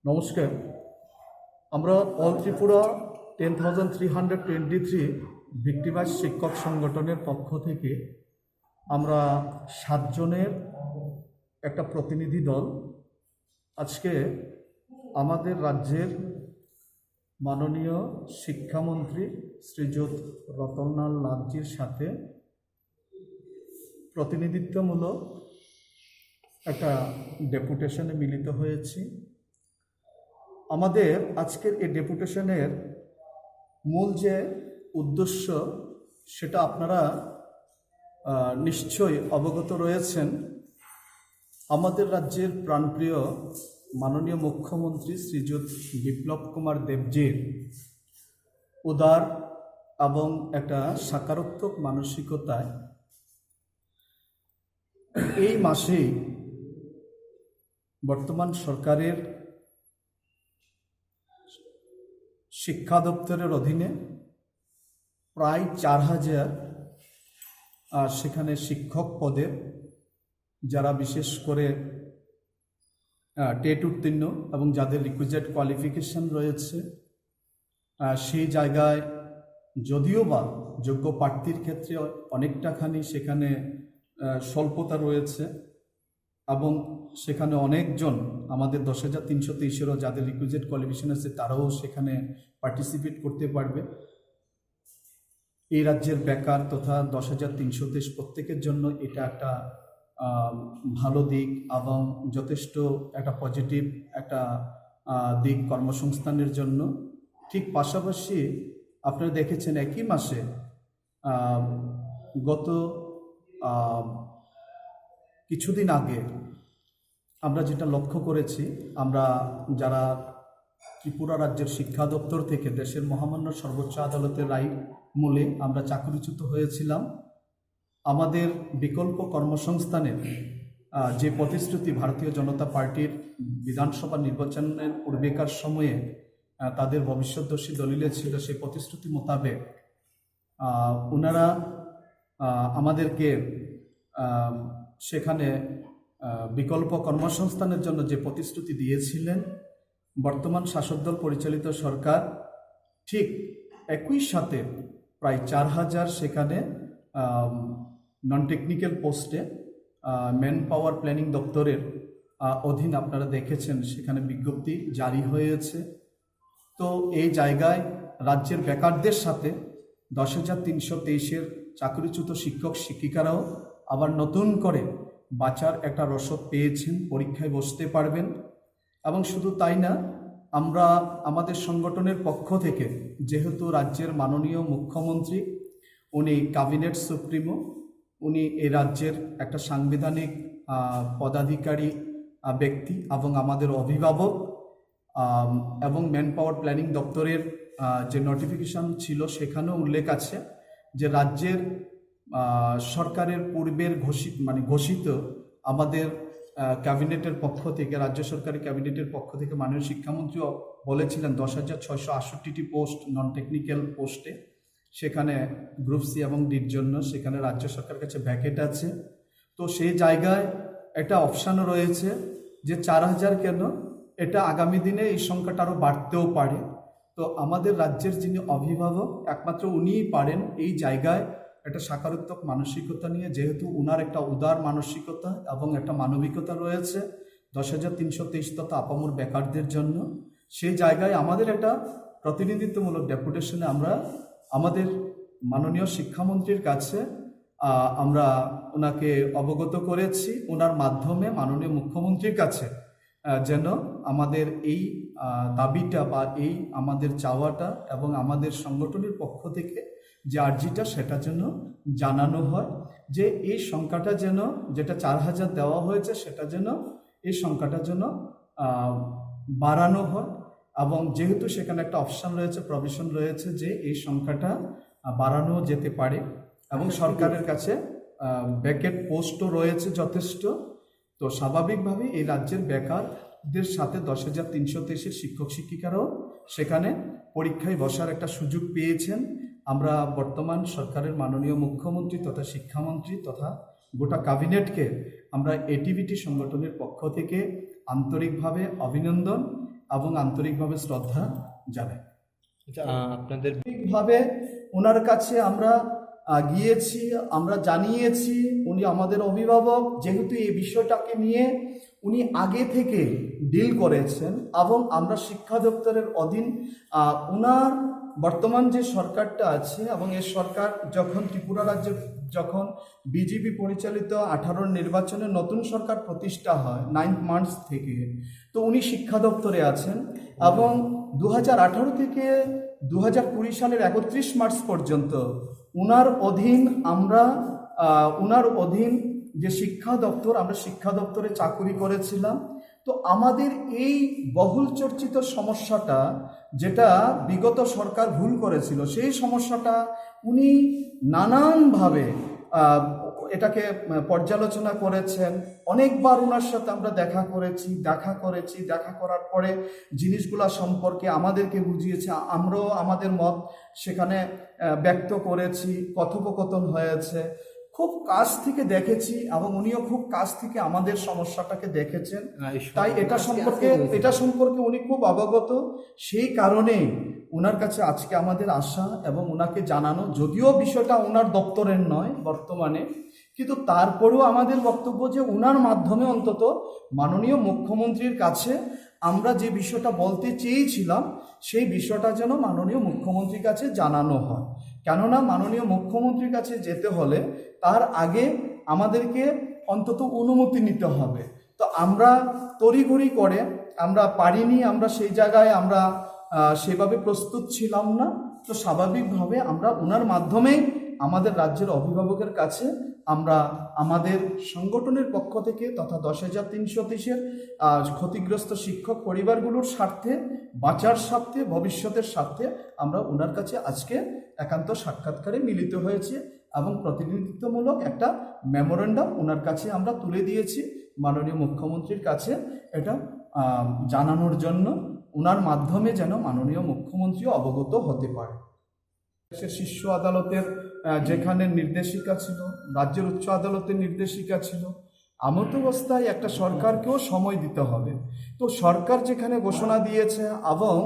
নমস্কার। আমরা all Tripura 10,323 victimise শিক্ষক সংগঠনের পক্ষ থেকে আমরা 7 জনের একটা প্রতিনিধি দল আজকে আমাদের রাজ্যের মাননীয় শিক্ষামন্ত্রী শ্রীযুত রতনলাল নাথজির সাথে প্রতিনিধিত্বমূলক একটা ডেপুটেশনে মিলিত হয়েছি। আমাদের আজকের এই ডেপুটেশনের মূল যে উদ্দেশ্য সেটা আপনারা নিশ্চয়ই অবগত রয়েছেন। আমাদের রাজ্যের প্রাণপ্রিয় মাননীয় মুখ্যমন্ত্রী শ্রীযুত বিপ্লব কুমার দেবজির উদার এবং একটা সাকারাত্মক মানসিকতায় এই মাসেই বর্তমান সরকারের শিক্ষা দপ্তরের অধীনে প্রায় 4,000 সেখানে শিক্ষক পদে যারা বিশেষ করে টেট উত্তীর্ণ এবং যাদের রিকুইজিট কোয়ালিফিকেশন রয়েছে সেই জায়গায় যদিও বা যোগ্য প্রার্থীর ক্ষেত্রে অনেকটাখানি সেখানে স্বল্পতা রয়েছে এবং সেখানে অনেকজন আমাদের 10,323-এরও যাদের রিকুইজিট কোয়ালিফিকেশন আছে তারাও সেখানে পার্টিসিপেট করতে পারবে। এই রাজ্যের বেকার তথা 10,323 প্রত্যেকের জন্য এটা একটা ভালো দিক এবং যথেষ্ট একটা পজিটিভ একটা দিক কর্মসংস্থানের জন্য। ঠিক পাশাপাশি আপনারা দেখেছেন একই মাসে গত কিছুদিন আগে আমরা যেটা লক্ষ্য করেছি, আমরা যারা ত্রিপুরা রাজ্যের শিক্ষা দপ্তর থেকে দেশের মহামান্য সর্বোচ্চ আদালতের রায় মূলে আমরা চাকরিচ্যুত হয়েছিলাম, আমাদের বিকল্প কর্মসংস্থানের যে প্রতিশ্রুতি ভারতীয় জনতা পার্টির বিধানসভা নির্বাচনের পূর্বেকার সময়ে তাদের ভবিষ্যৎদর্শী দলিলে ছিল, সেই প্রতিশ্রুতি মোতাবেক ওনারা আমাদেরকে সেখানে বিকল্প কর্মসংস্থানের জন্য যে প্রতিশ্রুতি দিয়েছিলেন, বর্তমান শাসক দল পরিচালিত সরকার ঠিক একই সাথে প্রায় 4,000 সেখানে নন টেকনিক্যাল পোস্টে ম্যান পাওয়ার প্ল্যানিং দপ্তরের অধীন আপনারা দেখেছেন সেখানে বিজ্ঞপ্তি জারি হয়েছে। তো এই জায়গায় রাজ্যের বেকারদের সাথে 10,323-এর চাকরিচ্যুত শিক্ষক শিক্ষিকারাও আবার নতুন করে বাঁচার একটা রসদ পেয়েছেন, পরীক্ষায় বসতে পারবেন। এবং শুধু তাই না, আমরা আমাদের সংগঠনের পক্ষ থেকে, যেহেতু রাজ্যের মাননীয় মুখ্যমন্ত্রী উনি ক্যাবিনেট সুপ্রিমো, উনি এই রাজ্যের একটা সাংবিধানিক পদাধিকারী ব্যক্তি এবং আমাদের অভিভাবক, এবং ম্যান পাওয়ার প্ল্যানিং দপ্তরের যে নোটিফিকেশন ছিল সেখানেও উল্লেখ আছে যে রাজ্যের সরকারের পূর্বের ঘোষিত আমাদের ক্যাবিনেটের পক্ষ থেকে, রাজ্য সরকারের ক্যাবিনেটের পক্ষ থেকে মাননীয় শিক্ষামন্ত্রীও বলেছিলেন 10,668টি পোস্ট নন টেকনিক্যাল পোস্টে সেখানে গ্রুপ সি এবং ডির জন্য সেখানে রাজ্য সরকারের কাছে ভ্যাকেট আছে। তো সেই জায়গায় একটা অপশানও রয়েছে যে 4,000 কেন, এটা আগামী দিনে এই সংখ্যাটা আরও বাড়তেও পারে। তো আমাদের রাজ্যের যিনি অভিভাবক একমাত্র উনিই পারেন এই জায়গায় একটা সাকারাত্মক মানসিকতা নিয়ে, যেহেতু উনার একটা উদার মানসিকতা এবং একটা মানবিকতা রয়েছে 10,323 তথা আপামর বেকারদের জন্য। সেই জায়গায় আমাদের একটা প্রতিনিধিত্বমূলক ডেপুটেশনে আমরা আমাদের মাননীয় শিক্ষামন্ত্রীর কাছে আমরা ওনাকে অবগত করেছি, ওনার মাধ্যমে মাননীয় মুখ্যমন্ত্রীর কাছে যেন আমাদের এই দাবিটা বা এই আমাদের চাওয়াটা এবং আমাদের সংগঠনের পক্ষ থেকে যে আর্জিটা সেটা যেন জানানো হয়, যে এই সংখ্যাটা যেন, যেটা 4,000 দেওয়া হয়েছে সেটা যেন এই সংখ্যাটা যেন বাড়ানো হয়। এবং যেহেতু সেখানে একটা অপশান রয়েছে, প্রভিশন রয়েছে যে এই সংখ্যাটা বাড়ানো যেতে পারে এবং সরকারের কাছে ভ্যাকেট পোস্টও রয়েছে যথেষ্ট। তো স্বাভাবিকভাবে এই রাজ্যের বেকারদের সাথে 10,323-এর শিক্ষক শিক্ষিকারাও সেখানে পরীক্ষায় বসার একটা সুযোগ পেয়েছেন। আমরা বর্তমান সরকারের মাননীয় মুখ্যমন্ত্রী তথা শিক্ষামন্ত্রী তথা গোটা ক্যাবিনেটকে আমরা এটিভিটি সংগঠনের পক্ষ থেকে আন্তরিকভাবে অভিনন্দন এবং আন্তরিকভাবে শ্রদ্ধা জানাই। আপনাদের ভাবে ওনার কাছে আমরা গিয়েছি, আমরা জানিয়েছি, উনি আমাদের অভিভাবক, যেহেতু এই বিষয়টাকে নিয়ে উনি আগে থেকে ডিল করেছেন এবং আমরা শিক্ষা দপ্তরের অধীন ওনার বর্তমান যে সরকারটা আছে এবং এই সরকার যখন ত্রিপুরা রাজ্যে যখন বিজেপি পরিচালিত 18 নির্বাচনে নতুন সরকার প্রতিষ্ঠা হয় 9 মার্চ থেকে, তো উনি শিক্ষা দপ্তরে আছেন এবং 2018 থেকে 2020 সালের 31 মার্চ পর্যন্ত উনার অধীন যে শিক্ষা দপ্তর, আমরা শিক্ষা দপ্তরে চাকুরি করেছিলাম। তো আমাদের এই বহুল চর্চিত সমস্যাটা যেটা বিগত সরকার ভুল করেছিল, সেই সমস্যাটা উনি নানানভাবে এটাকে পর্যালোচনা করেছেন। অনেকবার ওনার সাথে আমরা দেখা করার পরে জিনিসগুলা সম্পর্কে আমাদেরকে বুঝিয়েছে, আমরাও আমাদের মত সেখানে ব্যক্ত করেছি, কথোপকথন হয়েছে, খুব কাছ থেকে দেখেছি এবং উনিও খুব কাছ থেকে আমাদের সমস্যাটাকে দেখেছেন। তাই এটা সম্পর্কে উনি খুব অবগত। সেই কারণেই ওনার কাছে আজকে আমাদের আসা এবং ওনাকে জানানো, যদিও বিষয়টা ওনার দপ্তরের নয় বর্তমানে, কিন্তু তারপরেও আমাদের বক্তব্য যে ওনার মাধ্যমে অন্তত মাননীয় মুখ্যমন্ত্রীর কাছে আমরা যে বিষয়টা বলতে চেয়েছিলাম সেই বিষয়টা যেন মাননীয় মুখ্যমন্ত্রীর কাছে জানানো হয়। কেননা মাননীয় মুখ্যমন্ত্রীর কাছে যেতে হলে তার আগে আমাদেরকে অন্তত অনুমতি নিতে হবে। তো আমরা তড়িঘড়ি করে আমরা পারিনি, আমরা সেই জায়গায় আমরা সেভাবে প্রস্তুত ছিলাম না। তো স্বাভাবিকভাবে আমরা ওনার মাধ্যমেই আমাদের রাজ্যের অভিভাবকের কাছে আমরা আমাদের সংগঠনের পক্ষ থেকে তথা 10,330-এর ক্ষতিগ্রস্ত শিক্ষক পরিবারগুলোর স্বার্থে, বাঁচার স্বার্থে, ভবিষ্যতের স্বার্থে আমরা ওনার কাছে আজকে একান্ত সাক্ষাৎকারে মিলিত হয়েছে এবং প্রতিনিধিত্বমূলক একটা মেমোরেন্ডাম ওনার কাছে আমরা তুলে দিয়েছি মাননীয় মুখ্যমন্ত্রীর কাছে, এটা জানানোর জন্য ওনার মাধ্যমে যেন মাননীয় মুখ্যমন্ত্রী অবগত হতে পারে। শীর্ষ আদালতের যেখানে নির্দেশিকা ছিল, রাজ্যের উচ্চ আদালতের নির্দেশিকা ছিল, আমত অবস্থায় একটা সরকারকেও সময় দিতে হবে। তো সরকার যেখানে ঘোষণা দিয়েছে এবং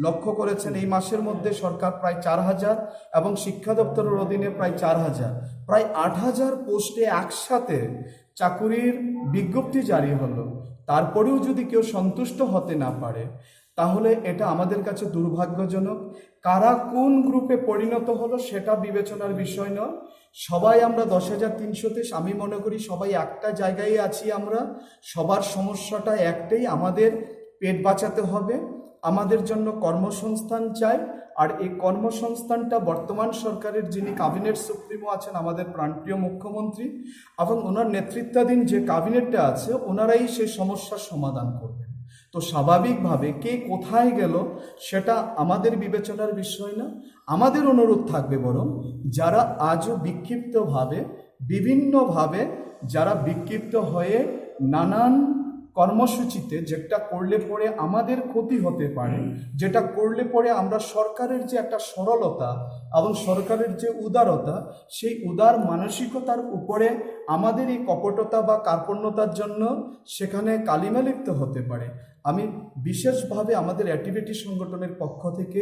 লক্ষ্য করেছেন এই মাসের মধ্যে সরকার প্রায় 4,000 এবং শিক্ষা দপ্তরের অধীনে প্রায় 4,000, প্রায় 8,000 পোস্টে একসাথে চাকুরির বিজ্ঞপ্তি জারি হলো। তারপরেও যদি কেউ সন্তুষ্ট হতে না পারে তাহলে এটা আমাদের কাছে দুর্ভাগ্যজনক। কারা কোন গ্রুপে পরিণত হলো সেটা বিবেচনার বিষয় নয়। সবাই আমরা 10,300-তে আমি মনে করি সবাই একটা জায়গায় আছি। আমরা সবার সমস্যাটা একটাই, আমাদের পেট বাঁচাতে হবে, আমাদের জন্য কর্মসংস্থান চাই। আর এই কর্মসংস্থানটা বর্তমান সরকারের যিনি ক্যাবিনেট সুপ্রিমো আছেন আমাদের প্রাণপ্রিয় মুখ্যমন্ত্রী এবং ওনার নেতৃত্বাধীন যে ক্যাবিনেটটা আছে ওনারাই সেই সমস্যার সমাধান করবেন। তো স্বাভাবিকভাবে কে কোথায় গেল সেটা আমাদের বিবেচনার বিষয় না। আমাদের অনুরোধ থাকবে বরং যারা আজও বিভিন্নভাবে যারা বিক্ষিপ্ত হয়ে নানান কর্মসূচিতে যেটা করলে পরে আমাদের ক্ষতি হতে পারে, যেটা করলে পরে আমরা সরকারের যে একটা সরলতা এবং সরকারের যে উদারতা, সেই উদার মানসিকতার উপরে আমাদের এই কপটতা বা কার্পণ্যতার জন্য সেখানে কালিমা লিপ্ত হতে পারে। আমি বিশেষভাবে আমাদের অ্যাক্টিভিটি সংগঠনের পক্ষ থেকে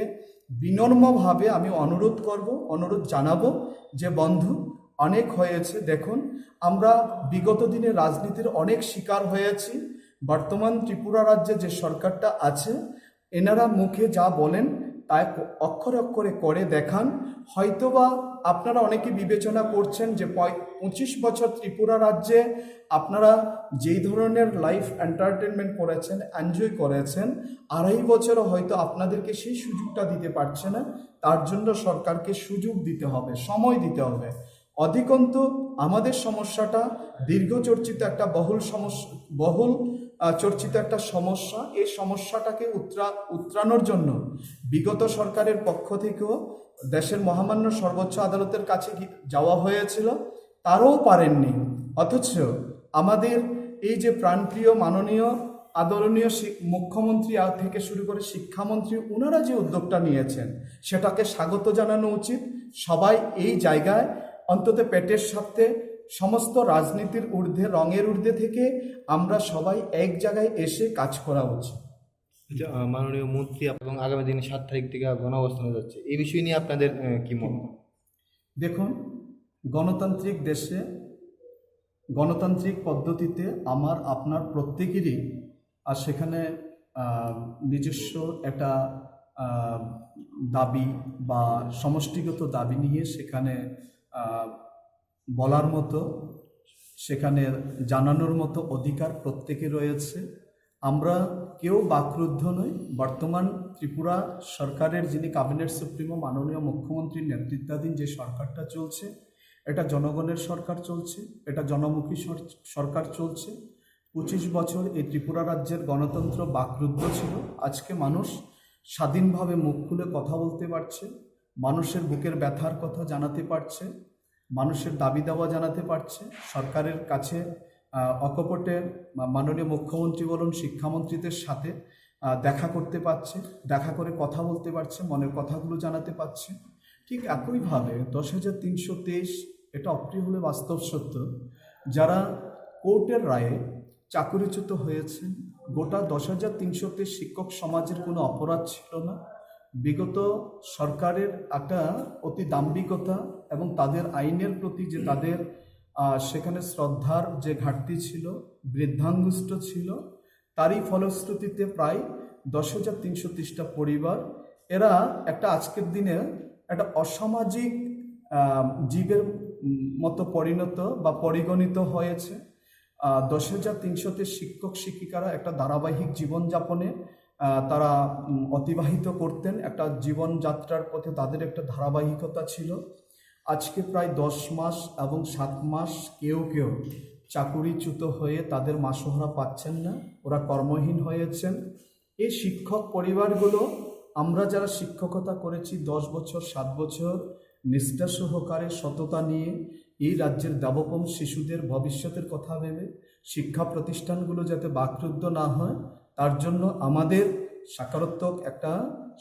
বিনম্রভাবে আমি অনুরোধ জানাবো যে বন্ধু, অনেক হয়েছে। দেখুন, আমরা বিগত দিনে রাজনীতির অনেক শিকার হয়েছি। বর্তমান ত্রিপুরা রাজ্যে যে সরকারটা আছে এনারা মুখে যা বলেন তাই অক্ষরে অক্ষরে করে দেখান। হয়তোবা আপনারা অনেকে বিবেচনা করছেন যে 25 বছর ত্রিপুরা রাজ্যে আপনারা যেই ধরনের লাইফ এন্টারটেনমেন্ট করেছেন, এনজয় করেছেন, 2.5 বছরও হয়তো আপনাদেরকে সেই সুযোগটা দিতে পারছে না। তার জন্য সরকারকে সুযোগ দিতে হবে, সময় দিতে হবে। অধিকন্তু আমাদের সমস্যাটা দীর্ঘচর্চিত একটা বহুল চর্চিত একটা সমস্যা। এই সমস্যাটাকে উত্তরানোর জন্য বিগত সরকারের পক্ষ থেকেও দেশের মহামান্য সর্বোচ্চ আদালতের কাছে যাওয়া হয়েছিল, তারাও পারেননি। অথচ আমাদের এই যে প্রাণপ্রিয় মাননীয় আদরণীয় মুখ্যমন্ত্রী থেকে শুরু করে শিক্ষামন্ত্রী ওনারা যে উদ্যোগটা নিয়েছেন সেটাকে স্বাগত জানানো উচিত। সবাই এই জায়গায় অন্তত পেটের স্বার্থে সমস্ত রাজনীতির ঊর্ধ্বে, রঙের ঊর্ধ্বে থেকে আমরা সবাই এক জায়গায় এসে কাজ করা উচিত। মাননীয় মন্ত্রী এবং আগামী দিনে 7 তারিখ থেকে গণঅবস্থানে যাচ্ছে, এই বিষয় নিয়ে আপনাদের কি মত? দেখুন, গণতান্ত্রিক দেশে গণতান্ত্রিক পদ্ধতিতে আমার আপনার প্রত্যেকেরই আর সেখানে নিজস্ব একটা দাবি বা সমষ্টিগত দাবি নিয়ে সেখানে বলার মতো, সেখানে জানানোর মতো অধিকার প্রত্যেকে রয়েছে। আমরা কেউ বাকরুদ্ধ নই। বর্তমান ত্রিপুরা সরকারের যিনি ক্যাবিনেট সুপ্রিমো মাননীয় মুখ্যমন্ত্রীর নেতৃত্বাধীন যে সরকারটা চলছে, এটা জনগণের সরকার চলছে, এটা জনমুখী সরকার চলছে। 25 বছর এই ত্রিপুরা রাজ্যের গণতন্ত্র বাকরুদ্ধ ছিল। আজকে মানুষ স্বাধীনভাবে মুখ খুলে কথা বলতে পারছে, মানুষের বুকের ব্যথার কথা জানাতে পারছে, মানুষের দাবি দাওয়া জানাতে পারছে, সরকারের কাছে অকপটে মাননীয় মুখ্যমন্ত্রী বলুন শিক্ষামন্ত্রীদের সাথে দেখা করতে পারছে, দেখা করে কথা বলতে পারছে, মনের কথাগুলো জানাতে পারছে। ঠিক একইভাবে 10,323, এটা অপ্রিয় হলে বাস্তব সত্য, যারা কোর্টের রায়ে চাকরিচ্যুত হয়েছেন, গোটা 10,323 শিক্ষক সমাজের কোনো অপরাধ ছিল না। বিগত সরকারের একটা অতি দাম্ভিকতা এবং তাদের আইনের প্রতি যে তাদের সেখানে শ্রদ্ধার যে ঘাটতি ছিল, বৃদ্ধাঙ্গুষ্ঠ ছিল, তারই ফলশ্রুতিতে প্রায় 10,330টা পরিবার এরা একটা আজকের দিনে একটা অসামাজিক জীবের মতো পরিণত বা পরিগণিত হয়েছে। 10,300 শিক্ষক শিক্ষিকারা একটা ধারাবাহিক জীবনযাপনে তারা অতিবাহিত করতেন, একটা জীবনযাত্রার পথে তাদের একটা ধারাবাহিকতা ছিল। আজকে প্রায় 10 মাস এবং 7 মাস কেউ কেউ চাকুরিচ্যুত হয়ে তাদের মাসোহারা পাচ্ছেন না, ওরা কর্মহীন হয়েছেন। এই শিক্ষক পরিবারগুলো, আমরা যারা শিক্ষকতা করেছি 10 বছর 7 বছর নিষ্ঠা সহকারে সততা নিয়ে এই রাজ্যের দেবকম শিশুদের ভবিষ্যতের কথা ভেবে শিক্ষা প্রতিষ্ঠানগুলো যাতে বাকরুদ্ধ না হয়, তার জন্য আমাদের সকারাত্মক একটা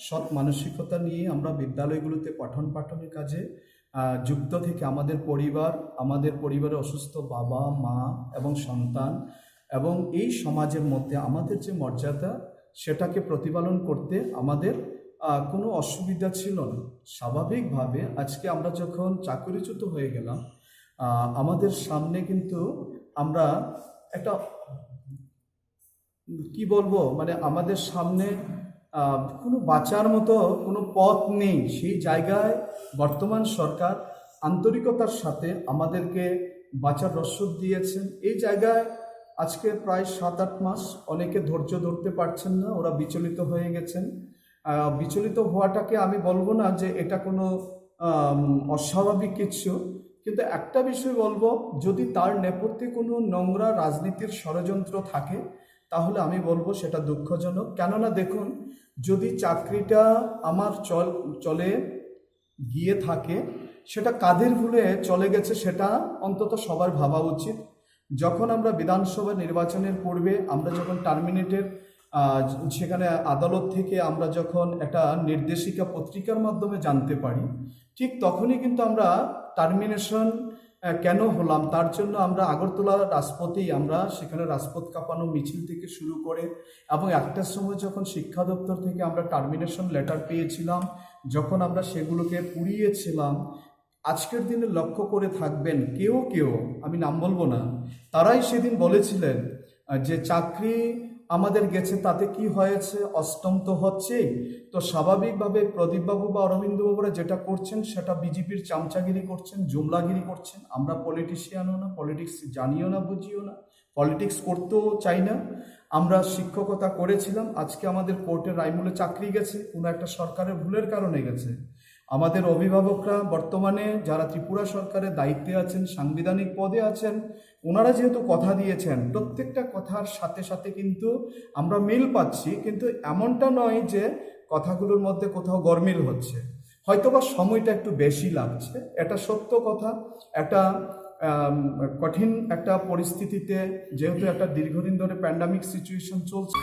সৎ মানসিকতা নিয়ে আমরা বিদ্যালয়গুলোতে পঠন পাঠনের কাজে যুক্ত থেকে আমাদের পরিবারে অসুস্থ বাবা মা এবং সন্তান এবং এই সমাজের মধ্যে আমাদের যে মর্যাদা, সেটাকে প্রতিপালন করতে আমাদের কোনো অসুবিধা ছিল না। স্বাভাবিকভাবে আজকে আমরা যখন চাকরিচ্যুত হয়ে গেলাম, আমাদের সামনে কিন্তু আমরা একটা কি বলবো, মানে আমাদের সামনে কোনো বাঁচার মতো কোনো পথ নেই। সেই জায়গায় বর্তমান সরকার আন্তরিকতার সাথে আমাদেরকে বাঁচার রসদ দিয়েছেন। এই জায়গায় আজকে প্রায় 7-8 মাস অনেকে ধৈর্য ধরতে পারছেন না, ওরা বিচলিত হয়ে গেছেন। বিচলিত হওয়াটাকে আমি বলবো না যে এটা কোনো অস্বাভাবিক কিছু, কিন্তু একটা বিষয় বলবো, যদি তার নেপথ্যে কোনো নোংরা রাজনীতির ষড়যন্ত্র থাকে তাহলে আমি বলবো সেটা দুঃখজনক। কেননা দেখুন, যদি চাকরিটা আমার চলে গিয়ে থাকে, সেটা কাদের ভুলে চলে গেছে সেটা অন্তত সবার ভাবা উচিত। যখন আমরা বিধানসভা নির্বাচনের পূর্বে আমরা যখন টার্মিনেটের সেখানে আদালত থেকে আমরা যখন একটা নির্দেশিকা পত্রিকার মাধ্যমে জানতে পারি, ঠিক তখনই কিন্তু আমরা টার্মিনেশন কেন হলাম তার জন্য আমরা আগরতলা রাজপথেই আমরা সেখানে রাজপথ কাঁপানো মিছিল থেকে শুরু করে এবং একটার সময় যখন শিক্ষা দপ্তর থেকে আমরা টার্মিনেশন লেটার পেয়েছিলাম, যখন আমরা সেগুলোকে পুড়িয়েছিলাম, আজকের দিনে লক্ষ্য করে থাকবেন কেউ আমি নাম বলবো না, তারাই সেদিন বলেছিলেন যে চাকরি আমাদের গেছে তাতে কি হয়েছে, অষ্টম তো হচ্ছেই। তো স্বাভাবিকভাবে প্রদীপবাবু বা অরবিন্দবাবুরা যেটা করছেন সেটা বিজেপির চামচাগিরি করছেন, জুমলাগিরি করছেন। আমরা পলিটিশিয়ানও না, পলিটিক্স জানিও না, বুঝিও না, পলিটিক্স করতেও চাই না। আমরা শিক্ষকতা করেছিলাম, আজকে আমাদের কোর্টের রায়মূলে চাকরি গেছে, কোনো একটা সরকারের ভুলের কারণে গেছে। আমাদের অভিভাবকরা বর্তমানে যারা ত্রিপুরা সরকারের দায়িত্বে আছেন, সাংবিধানিক পদে আছেন, ওনারা যেহেতু কথা দিয়েছেন, প্রত্যেকটা কথার সাথে সাথে কিন্তু আমরা মিল পাচ্ছি, কিন্তু এমনটা নয় যে কথাগুলোর মধ্যে কোথাও গরমিল হচ্ছে, হয়তোবা সময়টা একটু বেশি লাগছে। এটা সত্য কথা। একটা কঠিন একটা পরিস্থিতিতে, যেহেতু একটা দীর্ঘদিন ধরে প্যান্ডামিক সিচুয়েশন চলছে,